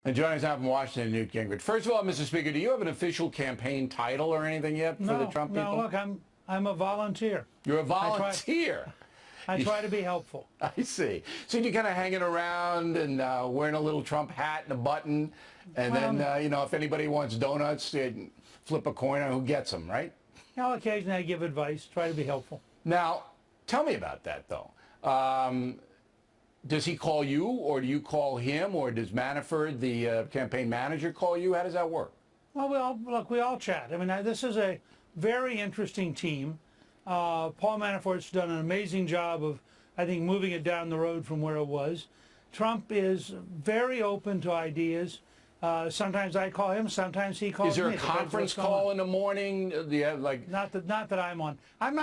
And joining us now from Washington, Newt Gingrich. First of all, Mr. Speaker, do you have an official campaign title or anything yet for the Trump people? No, look, I'm a volunteer. You're a volunteer. I try to be helpful. I see. So you're kind of hanging around and wearing a little Trump hat and a button, and then, you know, if anybody wants donuts, they'd flip a coin on who gets them, right? Now, occasionally I give advice, try to be helpful. Now, tell me about that, though. Does he call you, or do you call him, or does Manafort, the campaign manager, call you? How does that work? Well, we all chat. I mean, this is a very interesting team. Paul Manafort's done an amazing job of, I think, moving it down the road from where it was. Trump is very open to ideas. Sometimes I call him, sometimes he calls me. Is there a conference call in the morning? Do you have, like... Not that I'm on. I'm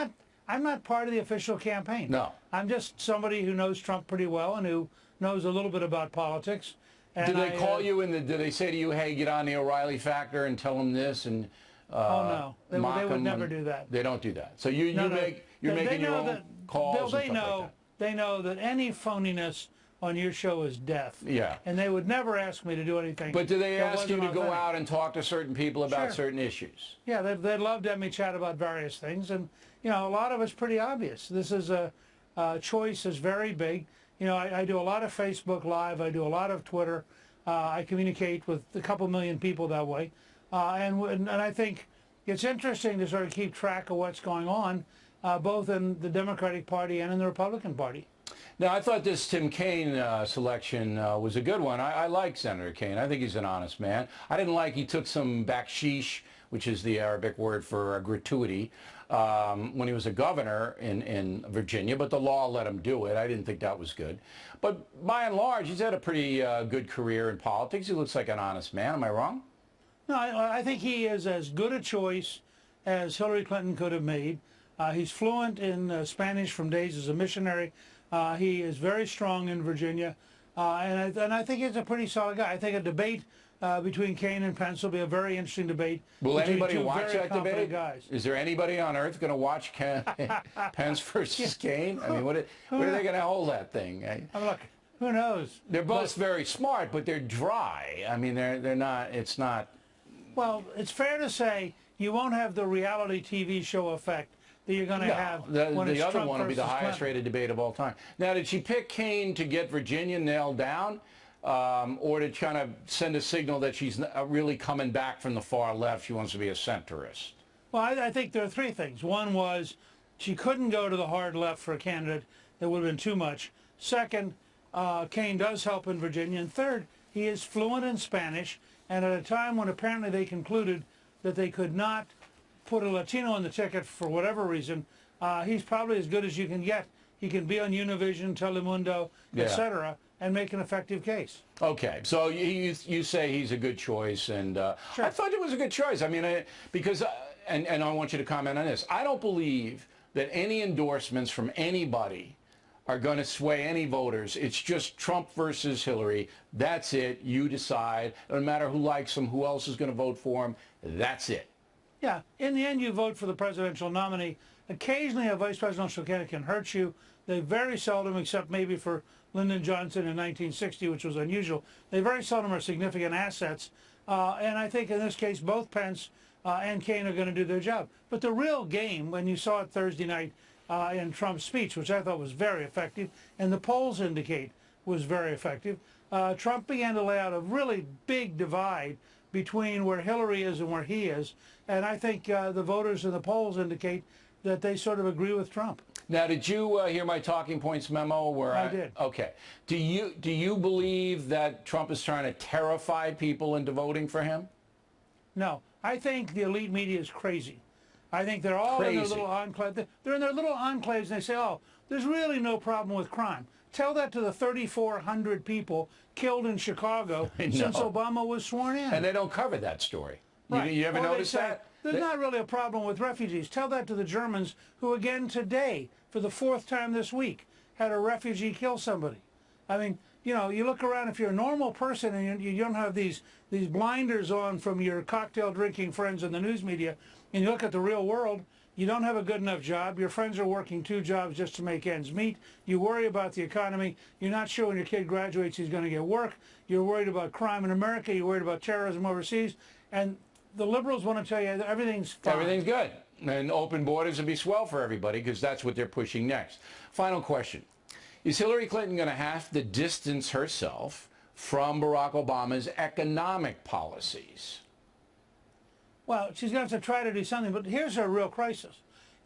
not part of the official campaign. No. I'm just somebody who knows Trump pretty well and who knows a little bit about politics. And do they call you and do they say to you, hey, get on the O'Reilly factor and tell him this? And oh, no. They would never do that. They don't do that. So you're making your own calls and stuff like that. They know that any phoniness on your show is death. Yeah. And they would never ask me to do anything. But do they ask you to go out and talk to certain people about certain issues? Yeah, they'd love to have me chat about various things. And, you know, a lot of it's pretty obvious. This is choice is very big. You know, I do a lot of Facebook Live. I do a lot of Twitter. I communicate with a couple million people that way. And I think it's interesting to sort of keep track of what's going on, both in the Democratic Party and in the Republican Party. Now, I thought this Tim Kaine selection was a good one. I like Senator Kaine. I think he's an honest man. I didn't like he took some baksheesh, which is the Arabic word for gratuity, when he was a governor in Virginia, but the law let him do it. I didn't think that was good. But by and large, he's had a pretty good career in politics. He looks like an honest man. Am I wrong? No, I think he is as good a choice as Hillary Clinton could have made. He's fluent in Spanish from days as a missionary. He is very strong in Virginia, and I think he's a pretty solid guy. I think a debate between Kaine and Pence will be a very interesting debate. Will anybody watch that debate? Guys. Is there anybody on earth going to watch Pence versus Kaine? I mean, where are they going to hold that thing? I mean, look, who knows? They're both very smart, but they're dry. I mean, they're not. It's not. Well, it's fair to say you won't have the reality TV show effect that you're going to have when it's the other Trump one will be the highest Clinton. rated debate of all time. Now, did she pick Kaine to get Virginia nailed down, or to kind of send a signal that she's really coming back from the far left? She wants to be a centrist. Well, I think there are three things. One was she couldn't go to the hard left for a candidate. That would have been too much. Second, Kaine does help in Virginia. And third, he is fluent in Spanish. And at a time when apparently they concluded that they could not put a Latino on the ticket for whatever reason, he's probably as good as you can get. He can be on Univision, Telemundo, etc., and make an effective case. Okay, so you say he's a good choice, and Sure. I thought it was a good choice. I mean, because, and I want you to comment on this. I don't believe that any endorsements from anybody are going to sway any voters. It's just Trump versus Hillary. That's it. You decide. No matter who likes him, who else is going to vote for him. That's it. Yeah, in the end, you vote for the presidential nominee. Occasionally, a vice presidential candidate can hurt you. They very seldom, except maybe for Lyndon Johnson in 1960, which was unusual, they very seldom are significant assets. And I think in this case, both Pence and Kaine are going to do their job. But the real game, when you saw it Thursday night in Trump's speech, which I thought was very effective, and the polls indicate was very effective, Trump began to lay out a really big divide between where Hillary is and where he is. And I think the voters in the polls indicate that they sort of agree with Trump. Now, did you hear my talking points memo? Where I did. Okay. Do you believe that Trump is trying to terrify people into voting for him? No. I think the elite media is crazy. I think they're all in their little enclaves. They're in their little enclaves and they say, oh, there's really no problem with crime. Tell that to the 3,400 people killed in Chicago since Obama was sworn in. And they don't cover that story. Right. You ever notice that? There's not really a problem with refugees. Tell that to the Germans, who again today, for the fourth time this week, had a refugee kill somebody. I mean, you know, you look around, if you're a normal person and you don't have these blinders on from your cocktail drinking friends in the news media, and you look at the real world, You don't have a good enough job. Your friends are working 2 jobs just to make ends meet. You worry about the economy. You're not sure when your kid graduates he's going to get work. You're worried about crime in America. You're worried about terrorism overseas. And the liberals want to tell you that everything's fine. Everything's good. And open borders would be swell for everybody because that's what they're pushing next. Final question. Is Hillary Clinton going to have to distance herself from Barack Obama's economic policies? Well, she's going to have to try to do something, but here's her real crisis.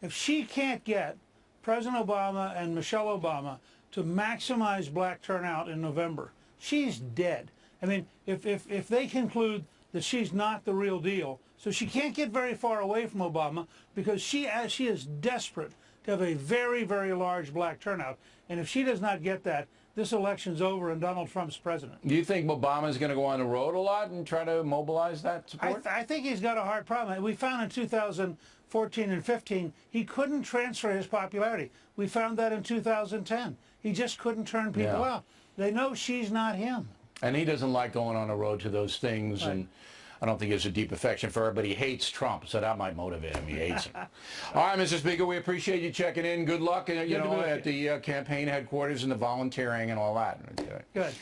If she can't get President Obama and Michelle Obama to maximize black turnout in November, she's dead. I mean, if they conclude that she's not the real deal, so she can't get very far away from Obama because she is desperate to have a very, very large black turnout. And if she does not get that, this election's over and Donald Trump's president. Do you think Obama's going to go on the road a lot and try to mobilize that support? I think he's got a hard problem. We found in 2014 and 15 he couldn't transfer his popularity. We found that in 2010. He just couldn't turn people out. They know she's not him. And he doesn't like going on the road to those things. Right. And I don't think he has a deep affection for her, but he hates Trump, so that might motivate him. He hates him. All right, Mr. Speaker, we appreciate you checking in. Good luck, at the campaign headquarters and the volunteering and all that. Good.